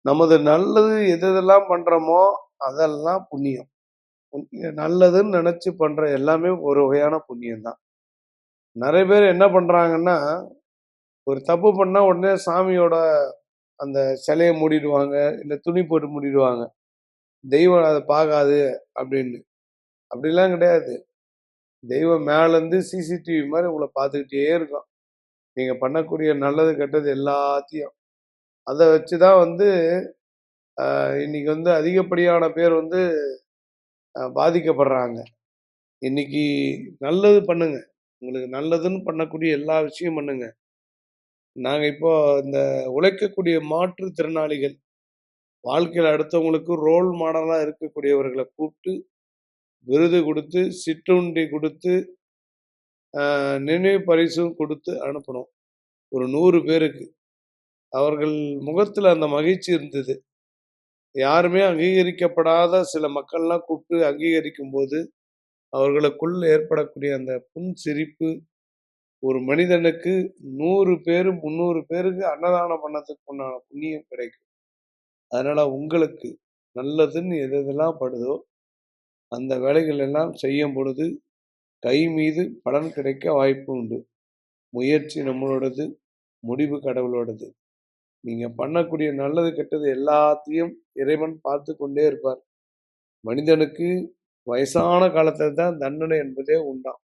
நமது நல்லது எதெல்லாம் பண்றோமோ அதெல்லாம் புண்ணியம். நல்லதுன்னு நினைச்சு பண்ற எல்லாமே ஒரு வகையான புண்ணியம் தான். நிறைய பேர் என்ன பண்றாங்கன்னா, ஒரு தப்பு பண்ணா உடனே சாமியோட அந்த சிலைய மூடிடுவாங்க. இல்ல துணி போட்டு மூடிடுவாங்க. தெய்வம் அத பார்க்காது அப்படின்னு. அப்படிலாம் கிடையாது. தெய்வம் மேலேருந்து சிசிடிவி மாரி உங்கள பார்த்துக்கிட்டே இருக்கும். நீங்க பண்ணக்கூடிய நல்லது, கெட்டது எல்லாத்தையும். அத வச்சு தான் இன்னைக்கு அதிகப்படியான பேர் பாதிக்கப்படுறாங்க. இன்னைக்கு நல்லது பண்ணுங்க. உங்களுக்கு நல்லதுன்னு பண்ணக்கூடிய எல்லா விஷயம் பண்ணுங்க. நாங்க இப்போ இந்த உழைக்கக்கூடிய மாற்றுத்திறனாளிகள், வாழ்க்கையில அடுத்தவங்களுக்கு ரோல் மாடலா இருக்கக்கூடியவர்கள கூப்ட்டு, விருது குடுத்து, சிற்றுண்டி குடுத்து, நினைவு பரிசும் குடுத்து அனுப்புனோம். ஒரு 100 பேருக்கு. அவர்கள் முகத்துல அந்த மகிழ்ச்சி இருந்தது. யாருமே அங்கீகரிக்கப்படாத சில மக்கள்லாம் கூப்ட்டு அங்கீகரிக்கும்போது, அவர்களுக்குள் ஏற்படக்கூடிய அந்த புன்சிரிப்பு, ஒரு மனிதனுக்கு 100 பேரு, 300 பேருக்கு அன்னதானம் பண்ணதுக்கு உண்டான புண்ணியம் கிடைக்கும். அதனால உங்களுக்கு நல்லதுன்னு எது எதெல்லாம் படுதோ, அந்த வேலைகள் எல்லாம் செய்யும் பொழுது, கை மீது பலன் கிடைக்க வாய்ப்பு உண்டு. முயற்சி நம்மளோடது, முடிவு கடவுளோடது. நீங்க பண்ணக்கூடிய நல்லது, கெட்டது எல்லாத்தையும் இறைவன் பார்த்துக் கொண்டே இருப்பார். மனிதனுக்கு வயசான காலத்துல தான் தண்டனை என்பதே உண்டாம்.